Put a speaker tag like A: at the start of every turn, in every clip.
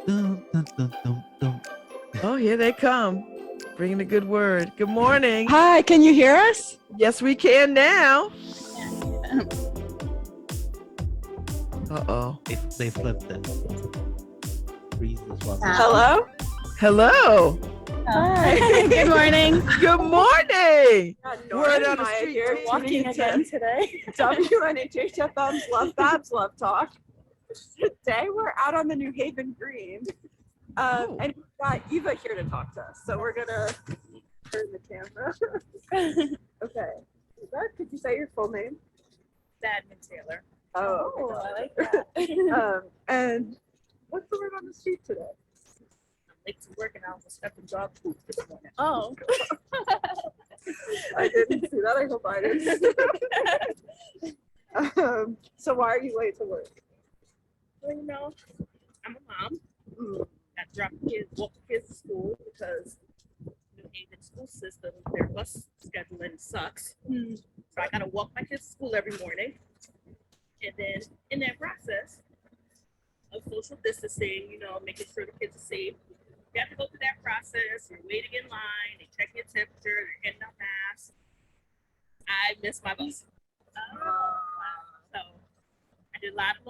A: Dun, dun, dun, dun, dun.
B: Oh, here they come, bringing the good word. Good morning.
C: Hi, can you hear us?
B: Yes, we can now. Uh-oh.
A: They flipped it. Reasons why.
C: Hello?
B: Hello.
C: Hi. Good morning.
B: Good morning. Word on the
C: Maya
B: street.
C: here, walking again today. WNHHFM's Love Babs Love Talk. Today we're out on the New Haven Green.
B: Oh.
C: And we've got Eva here to talk to us. So we're gonna turn the camera. Okay. Eva, could you say your full name?
D: Stadman Taylor.
C: Oh,
D: I like that.
C: And what's the word on the street today?
D: I'm late to work and I almost stepped in dog poop this morning.
C: Oh. I didn't see that. I hope I didn't. So why are you late to work?
D: Well, you know, I'm a mom.
C: Mm.
D: Got to drop the kids, walk the kids to school because New Haven school system, their bus scheduling sucks. So I got to walk my kids to school every morning. And then in that process of social distancing, you know, making sure the kids are safe, you have to go through that process. You're waiting in line, they check your temperature, they're handing out masks. I missed my bus. So I did a lot of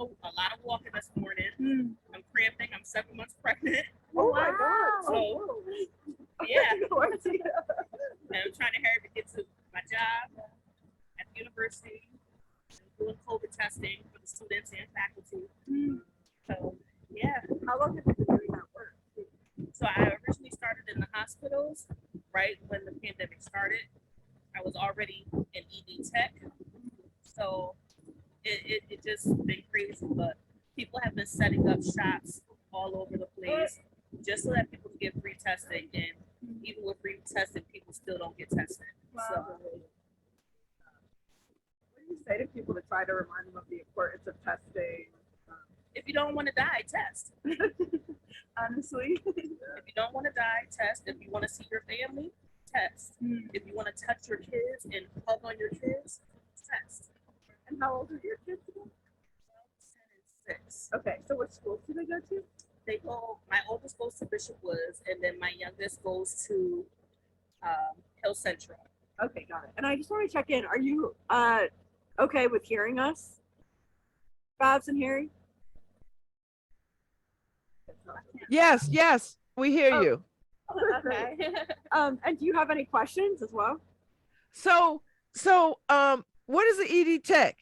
D: walking this morning. I'm cramping. I'm 7 months pregnant.
C: Oh my God.
D: So yeah, and I'm trying to hurry to get to my job at the university. I'm doing COVID testing for the students and faculty. So yeah.
C: How long have you been doing that work?
D: So I originally started in the hospitals right when the pandemic started. I was already in ED tech. So it just been crazy, but people have been setting up shops all over the place just so that people can get free testing. And even with free testing, people still don't get tested. So
C: What do you say to people to try to remind them of the importance of testing?
D: if you don't want to die, test.
C: Honestly.
D: If you don't want to die, test. If you want to see your family, test. If you want to touch your kids and hug on your kids, test.
C: And how old are your kids again?
D: 10 and 6.
C: Okay, so what schools do they go to?
D: They go. My oldest goes to Bishop Woods, and then my youngest goes to Hill Central.
C: Okay, got it. And I just want to check in. Are you okay with hearing us? Babs and Harry?
B: Yes, yes, we hear
C: Oh.
B: you.
C: Okay. And do you have any questions as well?
B: So, what is the ED tech?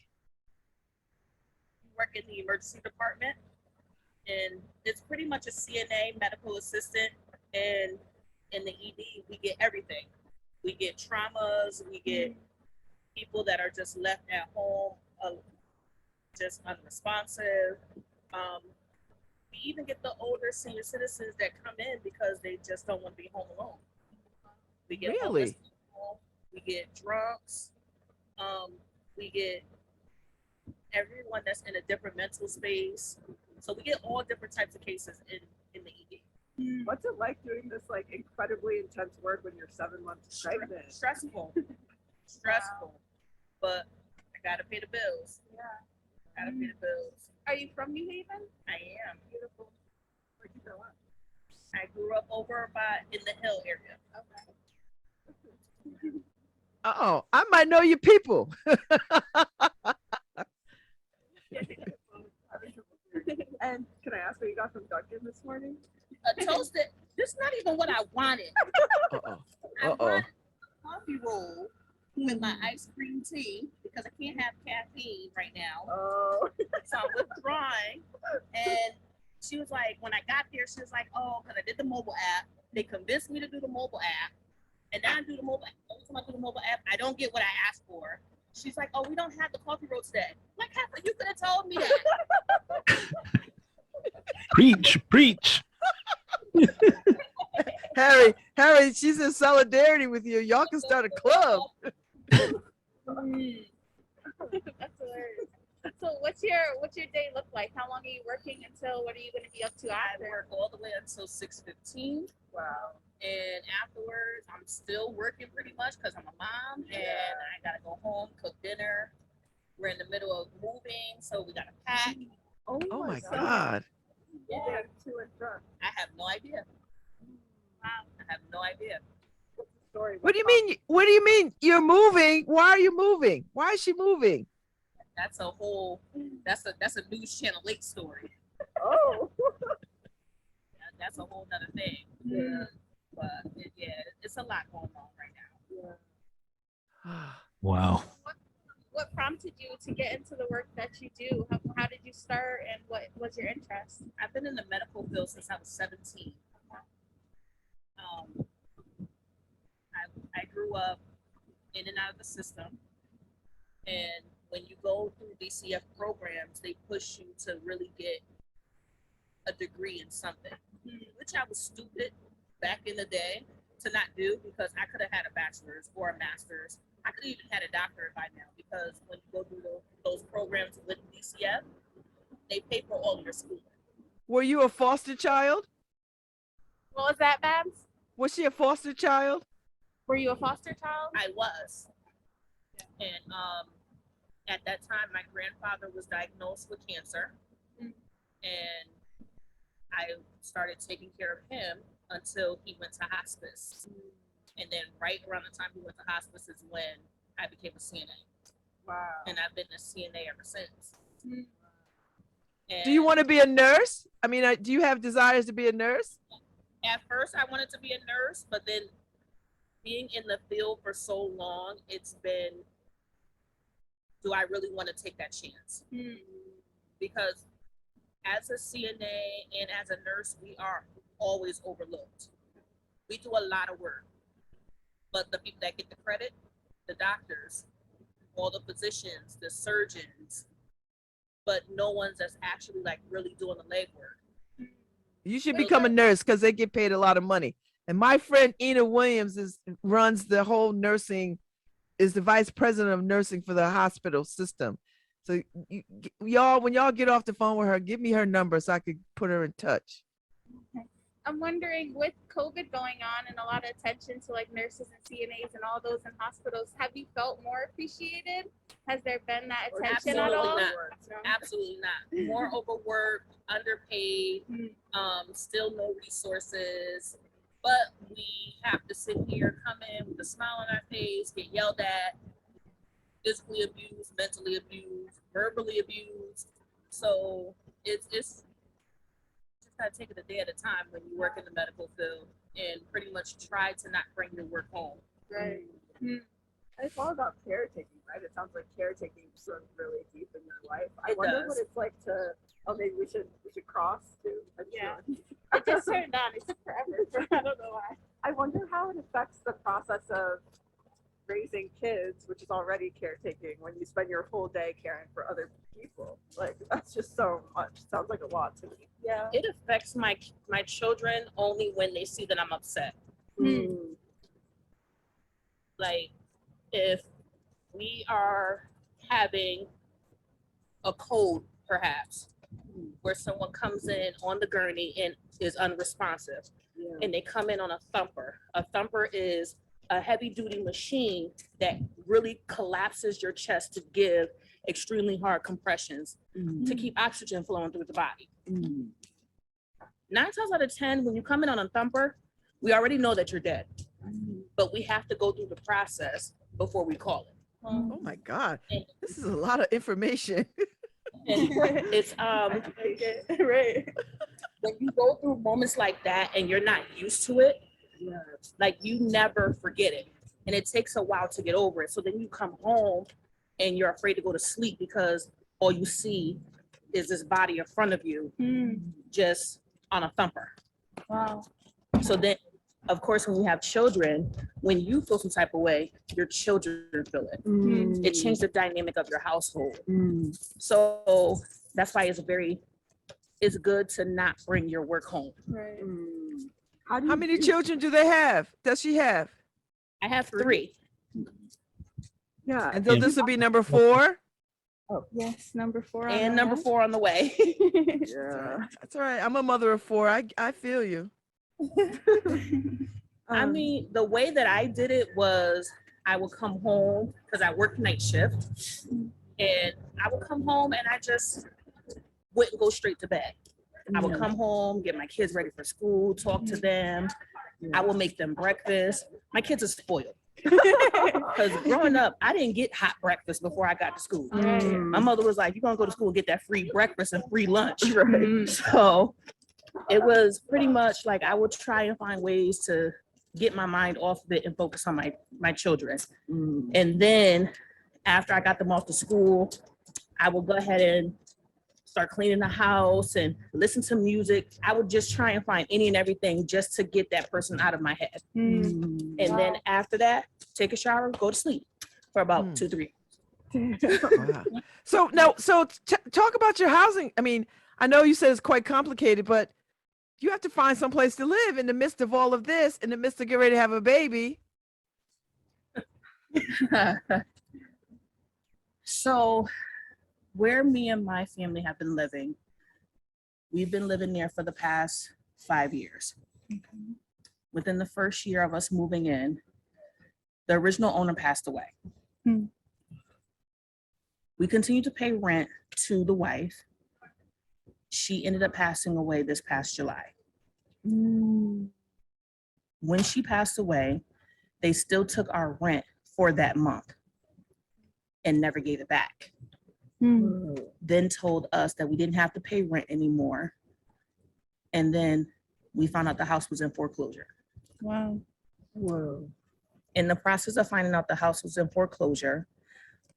D: Work in the emergency department, and it's pretty much a CNA medical assistant. And in the ED, we get everything. We get traumas. We get people that are just left at home, just unresponsive. We even get the older senior citizens that come in because they just don't want to be home alone. We get homeless
B: Really?
D: people, we get drunks, we get everyone that's in a different mental space. So we get all different types of cases in the ED.
C: What's it like doing this like incredibly intense work when you're 7 months pregnant?
D: Stressful. Stressful. But I gotta pay the bills.
C: Yeah.
D: Gotta pay the bills.
C: Are you from New Haven?
D: I am.
C: Beautiful. Where'd you grow up?
D: I grew up over by in the Hill area.
C: Okay.
B: Oh, I might know your people.
C: And can I ask what you got from Dunkin' this morning?
D: A toasted. This is not even what I wanted.
B: Uh-oh.
D: I
B: Uh-oh.
D: wanted a coffee roll with my ice cream tea because I can't have caffeine right now.
C: Oh.
D: So I'm withdrawing. And she was like, when I got there, she was like, oh, because I did the mobile app. They convinced me to do the mobile app. And then I do the mobile app. Every time I do the mobile app, I don't get what I asked for. She's like, oh, we don't have the coffee roll today. I'm like, Heather, you could have told me that.
A: Preach, preach.
B: Harry, she's in solidarity with you. Y'all can start a club.
D: That's hilarious. So what's your day look like? How long are you working until? What are you going to be up to after? I work all the way until 6:15.
C: Wow.
D: And afterwards, I'm still working pretty much because I'm a mom and I gotta go home, cook dinner. We're in the middle of moving, so we gotta pack.
B: Oh my God.
D: Yeah,
C: Two and drunk.
D: I have no idea. Wow, I have no idea.
C: What's the story?
B: What do you mean? What do you mean you're moving? Why are you moving? Why is she moving?
D: That's a whole. That's a News Channel 8 story.
C: Oh.
D: That's a whole nother thing.
C: Yeah.
D: But yeah, it's a lot going on right now.
C: Yeah.
A: Wow.
E: What prompted you to get into the work that you do? How did you start, and what was your interest?
D: I've been in the medical field since I was 17. I grew up in and out of the system, and when you go through DCF programs, they push you to really get a degree in something, which I was stupid back in the day to not do, because I could have had a bachelor's or a master's. I could have even had a doctorate by now, because when you go through those programs with DCF, they pay for all your schooling.
B: Were you a foster child?
E: What was that, Babs?
B: Was she a foster child?
E: Were you a foster child?
D: I was. And at that time, my grandfather was diagnosed with cancer. And I started taking care of him until he went to hospice. And then right around the time he went to hospice is when I became a CNA.
C: Wow.
D: And I've been a CNA ever since. And
B: Do you want to be a nurse? I mean, do you have desires to be a nurse?
D: at first I wanted to be a nurse, but then being in the field for so long, it's been, do I really want to take that chance? Because as a CNA and as a nurse, we are always overlooked. We do a lot of work, but the people that get the credit, the doctors, all the physicians, the surgeons, but no one's that's actually like really doing the legwork.
B: You should become a nurse because they get paid a lot of money. And my friend Ina Williams runs the whole nursing, is the vice president of nursing for the hospital system. So y'all, when y'all get off the phone with her, give me her number so I could put her in touch.
E: Okay. I'm wondering, with COVID going on and a lot of attention to like nurses and CNAs and all those in hospitals, have you felt more appreciated? Has there been that attention at all?
D: Absolutely not. More overworked, underpaid, still no resources. But we have to sit here, come in with a smile on our face, get yelled at, physically abused, mentally abused, verbally abused. So it's just gotta take it a day at a time when you work in the medical field and pretty much try to not bring your work home.
C: Right. It's all about caretaking, right? It sounds like caretaking runs really deep in your life. I wonder what it's like to. Oh, maybe we should cross too.
E: Yeah. It just turned on. It took forever. I don't know why.
C: I wonder how it affects the process of raising kids, which is already caretaking, when you spend your whole day caring for other people. Like, that's just so much. Sounds like a lot to me. Yeah.
D: It affects my children only when they see that I'm upset. Like, if we are having a code, perhaps, where someone comes in on the gurney and is unresponsive, and they come in on a thumper. A thumper is a heavy duty machine that really collapses your chest to give extremely hard compressions to keep oxygen flowing through the body. 9 times out of 10, when you come in on a thumper, we already know that you're dead, but we have to go through the process before we call it.
B: Oh my God, this is a lot of information.
D: And it's
C: right.
D: when you go through moments like that and you're not used to it, like you never forget it, and it takes a while to get over it. So then you come home and you're afraid to go to sleep because all you see is this body in front of you just on a thumper.
E: Wow.
D: So then, of course, when you have children, when you feel some type of way, your children feel it. It changed the dynamic of your household. So that's why it's good to not bring your work home.
E: Right.
B: How many children do they have? Does she have?
D: I have 3.
C: Yeah.
B: And so this will be number 4.
E: Yes, number 4.
D: And number 4 on the way.
C: Yeah.
B: That's all right. I'm a mother of 4. I feel you.
D: I mean, the way that I did it was I would come home because I worked night shift, and I would come home and I just wouldn't go straight to bed. I would come home, get my kids ready for school, talk to them. I will make them breakfast. My kids are spoiled. Because growing up, I didn't get hot breakfast before I got to school. My mother was like, you're gonna go to school and get that free breakfast and free lunch. So it was pretty much like I would try and find ways to get my mind off of it and focus on my children. And then after I got them off to school, I would go ahead and start cleaning the house and listen to music. I would just try and find any and everything just to get that person out of my head. And then after that, take a shower, go to sleep for about 2-3
B: Wow. So now, talk about your housing. I mean, I know you said it's quite complicated, but you have to find some place to live in the midst of all of this, in the midst of getting ready to have a baby.
D: So where me and my family have been living, we've been living there for the past 5 years. Within the first year of us moving in, the original owner passed away. We continued to pay rent to the wife. She ended up passing away this past July. When she passed away, they still took our rent for that month and never gave it back. Then told us that we didn't have to pay rent anymore. And then we found out the house was in foreclosure.
E: Wow.
A: Whoa.
D: In the process of finding out the house was in foreclosure,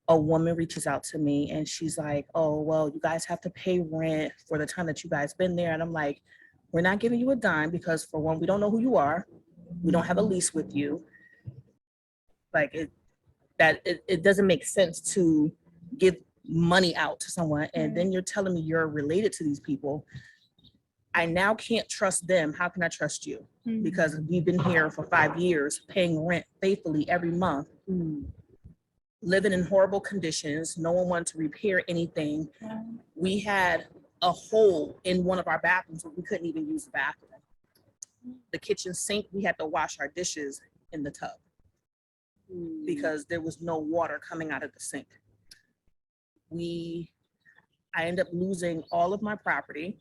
D: a woman reaches out to me and she's like, oh, well, you guys have to pay rent for the time that you guys been there. And I'm like, we're not giving you a dime because for one, we don't know who you are. We don't have a lease with you. Like it doesn't make sense to give money out to someone and then you're telling me you're related to these people. I now can't trust them. How can I trust you? Because we've been here for 5 years, paying rent faithfully every month, living in horrible conditions. No one wanted to repair anything. We had a hole in one of our bathrooms where we couldn't even use the bathroom. The kitchen sink, we had to wash our dishes in the tub because there was no water coming out of the sink. I ended up losing all of my property,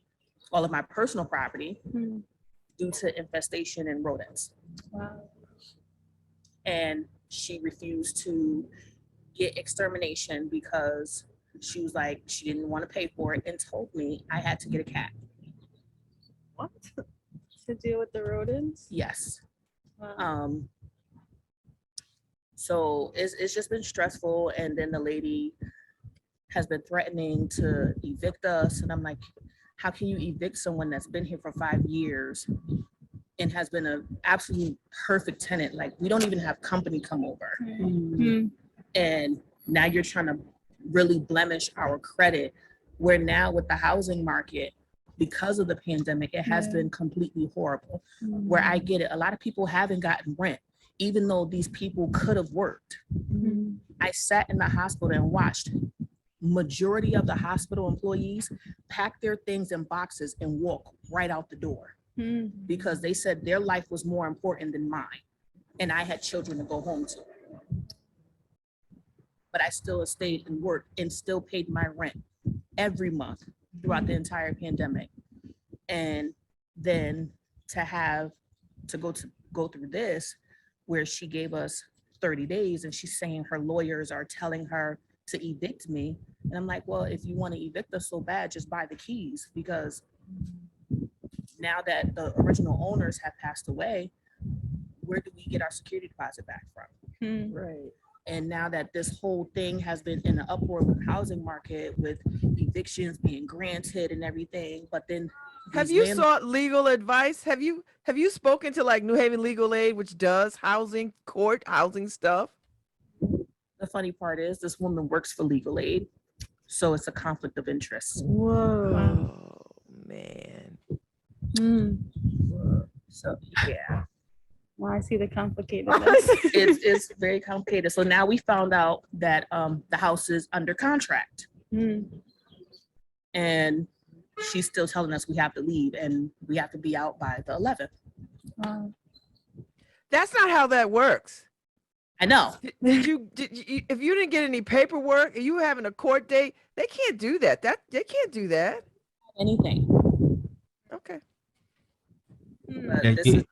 D: all of my personal property due to infestation and rodents.
E: Wow.
D: And she refused to get extermination because she was like, she didn't want to pay for it and told me I had to get a cat.
C: What?
E: To deal with the rodents?
D: Yes.
E: Wow.
D: So it's just been stressful. And then the lady has been threatening to evict us. And I'm like, how can you evict someone that's been here for 5 years and has been an absolute perfect tenant? Like we don't even have company come over. And now you're trying to really blemish our credit, where now with the housing market, because of the pandemic, it has been completely horrible. Where I get it, a lot of people haven't gotten rent, even though these people could have worked. I sat in the hospital and watched majority of the hospital employees pack their things in boxes and walk right out the door because they said their life was more important than mine. And I had children to go home to. But I still stayed and worked and still paid my rent every month throughout the entire pandemic. And then to go through this, where she gave us 30 days and she's saying her lawyers are telling her to evict me. And I'm like, well, if you want to evict us so bad, just buy the keys, because now that the original owners have passed away, where do we get our security deposit back from?
B: Right.
D: And now that this whole thing has been in an uproar with the housing market, with evictions being granted and everything, but then
B: Have you sought legal advice? Have you spoken to like New Haven Legal Aid, which does housing stuff?
D: The funny part is this woman works for legal aid, so it's a conflict of interest.
B: Whoa, man.
D: So yeah,
E: Well, I see the complicatedness.
D: it's very complicated. So now we found out that the house is under contract, and she's still telling us we have to leave and we have to be out by the 11th.
E: Wow.
B: That's not how that works.
D: I know.
B: Did you if you didn't get any paperwork and you having a court date, they can't do that. They can't do that.
D: Anything.
C: But
F: Yeah,
C: this is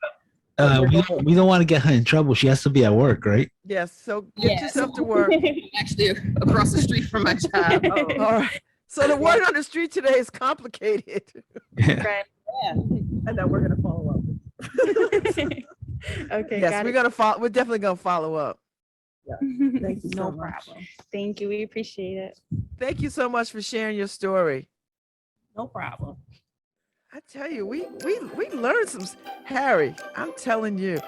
F: we don't want to get her in trouble. She has to be at work, right?
B: Yes. So get
G: Yes.
B: yourself to work.
G: Actually across the street from my job.
C: oh,
B: All right. So the word on the street today is complicated.
E: Right.
C: and then we're gonna follow up.
E: Okay.
B: Yes,
E: got
B: we're
E: it.
B: gonna follow. We're definitely gonna follow up.
C: Thank you
E: No
C: so much.
E: problem. Thank you. We appreciate it.
B: Thank you so much for sharing your story.
G: No problem.
B: I tell you, we learned some. Harry, I'm telling you.